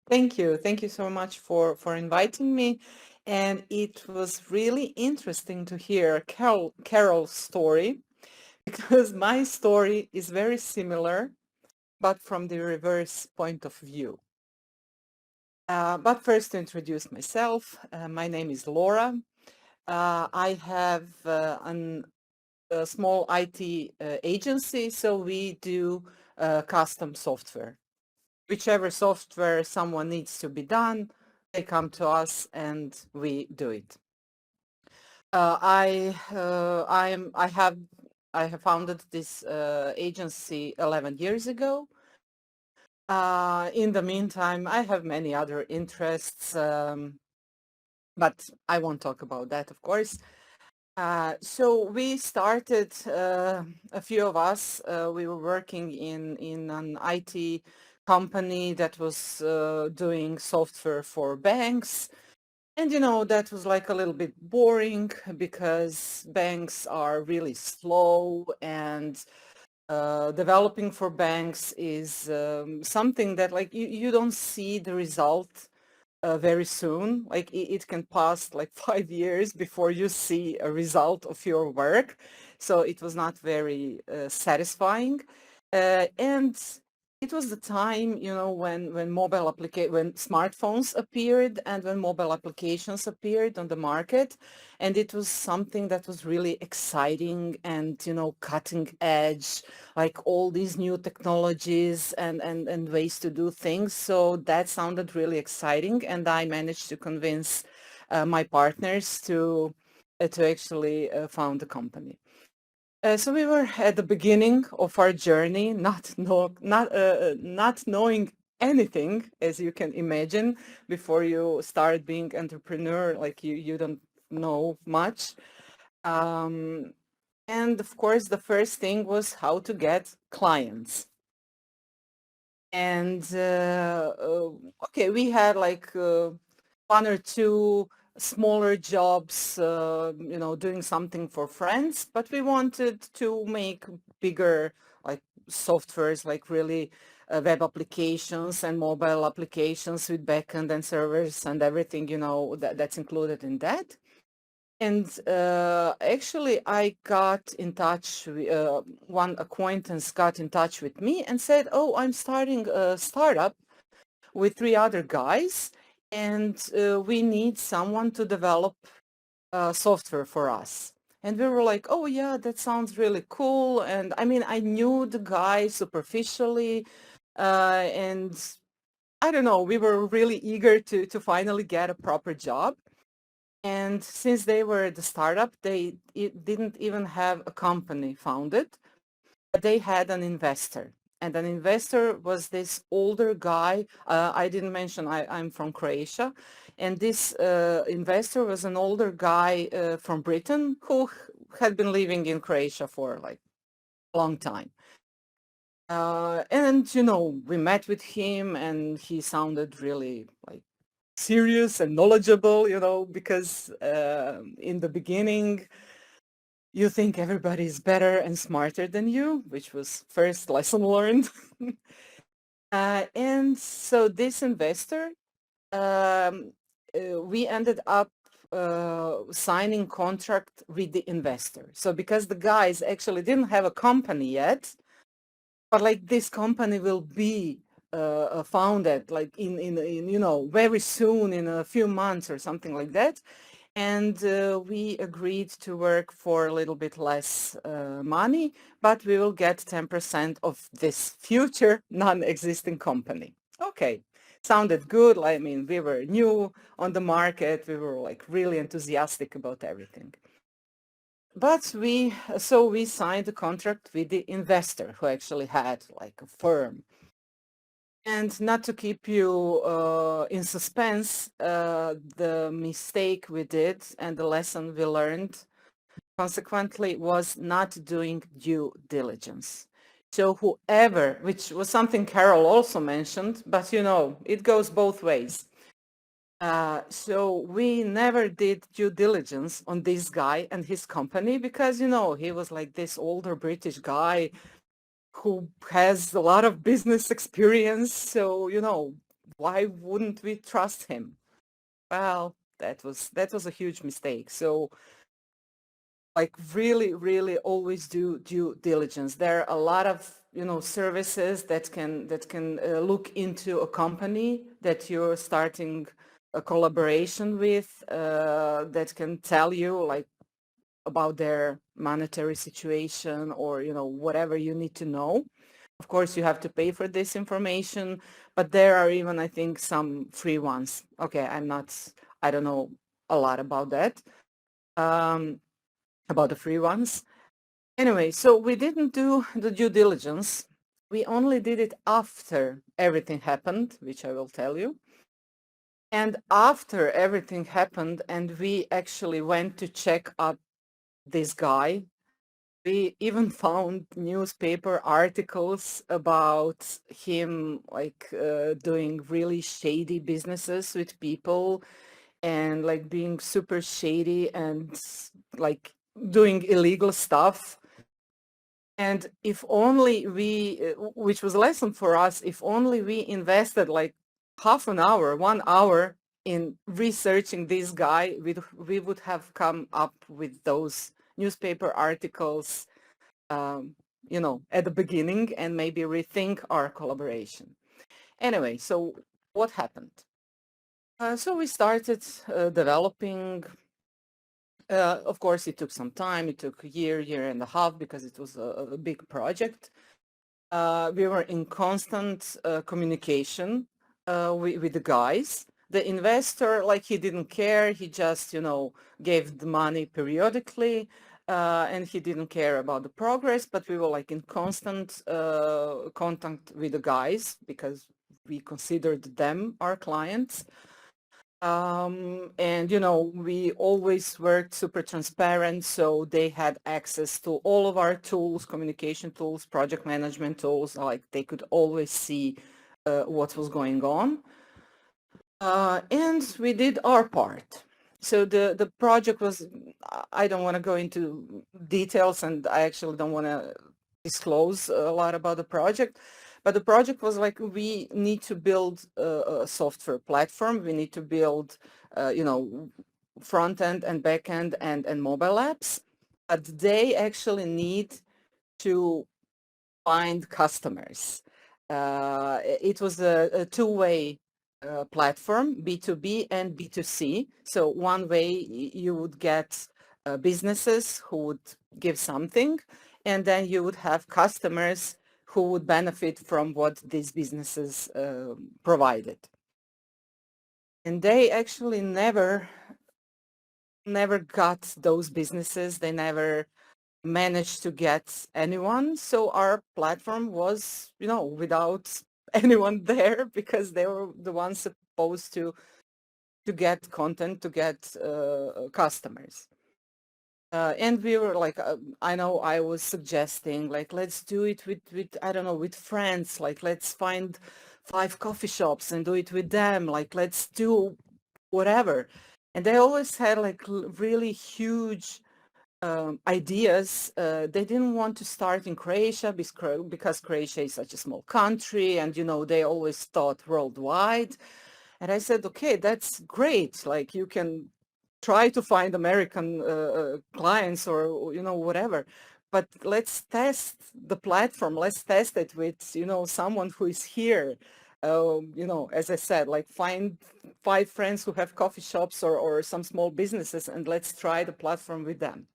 Thank you. Thank you so much for inviting me. And it was really interesting to hear Carol's story because my story is very similar, but from the reverse point of view. But first, to introduce myself, my name is Lora. I have a small IT agency, so we do custom software. Whichever software someone needs to be done, they come to us and we do it. I have founded this agency 11 years ago. In the meantime, I have many other interests, but I won't talk about that, of course. So we started, a few of us, we were working in an IT company that was doing software for banks. And that was like a little bit boring because banks are really slow and developing for banks is something that like you don't see the result very soon. Like it can pass like 5 years before you see a result of your work. So it was not very satisfying. And it was the time, when when smartphones appeared and when mobile applications appeared on the market. And it was something that was really exciting and, cutting edge, like all these new technologies and ways to do things. So that sounded really exciting. And I managed to convince my partners to actually found the company. So we were at the beginning of our journey, not knowing anything, as you can imagine, before you start being entrepreneur, like you don't know much. Um, and of course, the first thing was how to get clients. And okay, we had like one or two smaller jobs, doing something for friends, but we wanted to make bigger like softwares, like really web applications and mobile applications with backend and servers and everything, that's included in that. And actually, I got in touch, one acquaintance got in touch with me and said, oh, I'm starting a startup with three other guys, and we need someone to develop software for us. And we were like, oh, yeah, that sounds really cool. And I mean, I knew the guy superficially, and I don't know, we were really eager to finally get a proper job. And since they were the startup, they didn't even have a company founded, but they had an investor. And an investor was this older guy. I didn't mention I'm from Croatia. And this investor was an older guy from Britain who had been living in Croatia for like a long time. And, we met with him and he sounded really like serious and knowledgeable, because in the beginning, you think everybody is better and smarter than you, which was first lesson learned. And so this investor, we ended up signing contract with the investor. So because the guys actually didn't have a company yet, but like this company will be founded like in very soon, in a few months or something like that. And we agreed to work for a little bit less money, but we will get 10% of this future non-existing company. Okay, sounded good. I mean, we were new on the market. We were like really enthusiastic about everything. But we signed a contract with the investor who actually had like a firm. And not to keep you in suspense, the mistake we did and the lesson we learned consequently was not doing due diligence. So whoever, which was something Carol also mentioned, but it goes both ways. So we never did due diligence on this guy and his company because, he was like this older British guy who has a lot of business experience. So, why wouldn't we trust him? Well, that was a huge mistake. So like really, really always do due diligence. There are a lot of, services that can look into a company that you're starting a collaboration with, that can tell you like about their monetary situation or, whatever you need to know. Of course, you have to pay for this information, but there are even, I think, some free ones. Okay, I don't know a lot about that, about the free ones. Anyway, so we didn't do the due diligence. We only did it after everything happened, which I will tell you. And after everything happened and we actually went to check up this guy, we even found newspaper articles about him like doing really shady businesses with people and like being super shady and like doing illegal stuff. And if only we, which was a lesson for us, if only we invested like half an hour, 1 hour in researching this guy, we would have come up with those newspaper articles, at the beginning and maybe rethink our collaboration. Anyway, so what happened? So we started developing. Of course, it took some time. It took a year and a half because it was a big project. We were in constant communication with the guys. The investor, like he didn't care. He just, gave the money periodically, and he didn't care about the progress. But we were like in constant contact with the guys because we considered them our clients. And, we always worked super transparent, so they had access to all of our tools, communication tools, project management tools, like they could always see what was going on. And we did our part. So the project was, I don't want to go into details and I actually don't want to disclose a lot about the project, but the project was like, we need to build a software platform. We need to build, front end and back end and mobile apps, but they actually need to find customers. It was a two-way platform, B2B and B2C. So one way you would get businesses who would give something, and then you would have customers who would benefit from what these businesses provided. And they actually never got those businesses. They never managed to get anyone. So our platform was, without anyone there because they were the ones supposed to get content, to get customers. And we were like, I know I was suggesting, like, let's do it with, I don't know, with friends, like, let's find 5 coffee shops and do it with them. Like, let's do whatever. And they always had like really huge ideas. They didn't want to start in Croatia because Croatia is such a small country and, they always thought worldwide. And I said, okay, that's great. Like you can try to find American clients or, whatever. But let's test the platform. Let's test it with, someone who is here. As I said, like find 5 friends who have coffee shops or some small businesses and let's try the platform with them.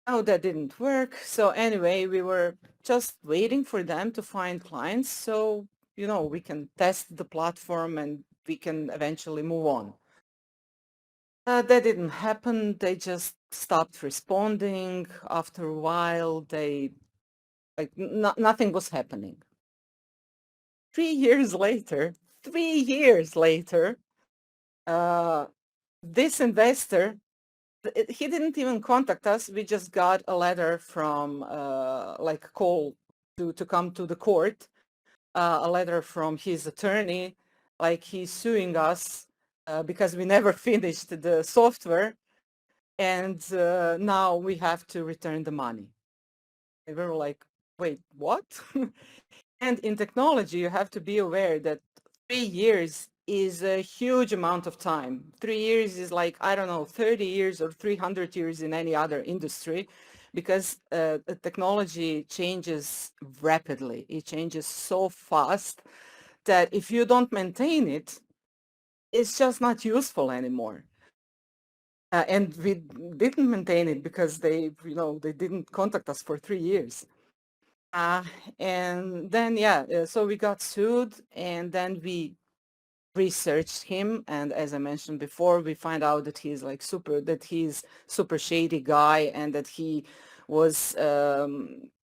Oh, that didn't work. So anyway, we were just waiting for them to find clients so, we can test the platform and we can eventually move on. That didn't happen. They just stopped responding. After a while, nothing was happening. 3 years later, uh, this investor, he didn't even contact us. We just got a letter from, like call to come to the court, a letter from his attorney, like he's suing us because we never finished the software and now we have to return the money. And we were like, wait, what? And in technology, you have to be aware that 3 years is a huge amount of time. 3 years is like, I don't know, 30 years or 300 years in any other industry, because the technology changes rapidly. It changes so fast that if you don't maintain it, it's just not useful anymore. And we didn't maintain it because they didn't contact us for 3 years. And then, so we got sued, and then we researched him. And as I mentioned before, we find out that he's super shady guy, and that he was,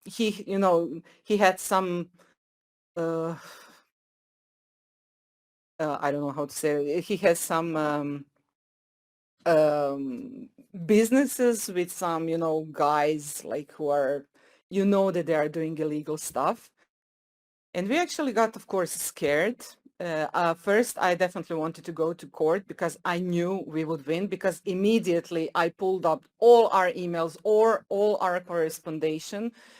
he had some, uh, I don't know how to say it. He has some businesses with some, guys like who are, that they are doing illegal stuff. And we actually got, of course, scared. First, I definitely wanted to go to court because I knew we would win, because immediately I pulled up all our emails or all our correspondence.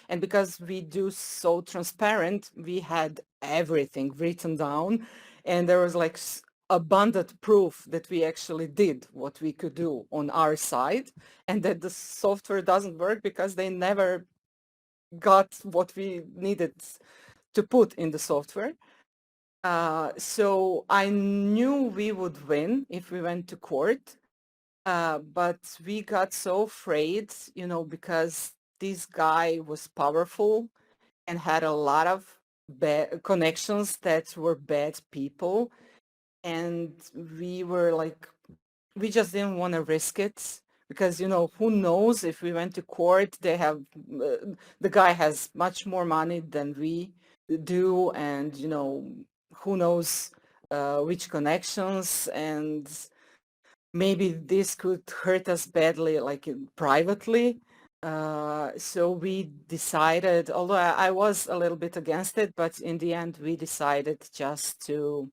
And because we do so transparent, we had everything written down. And there was like abundant proof that we actually did what we could do on our side, and that the software doesn't work because they never got what we needed to put in the software. So I knew we would win if we went to court, but we got so afraid, because this guy was powerful and had a lot of bad connections that were bad people. And we were like, we just didn't want to risk it, because, who knows, if we went to court, the guy has much more money than we do. And, who knows which connections, and maybe this could hurt us badly, like privately. So we decided, although I was a little bit against it, but in the end, we decided just to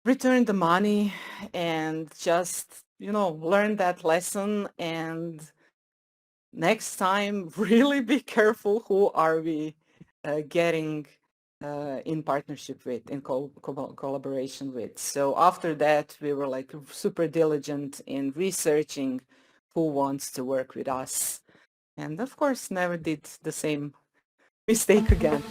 return the money and just, learn that lesson. And next time, really be careful who are we getting in partnership with, in collaboration with. So after that, we were like super diligent in researching who wants to work with us. And of course, never did the same mistake again.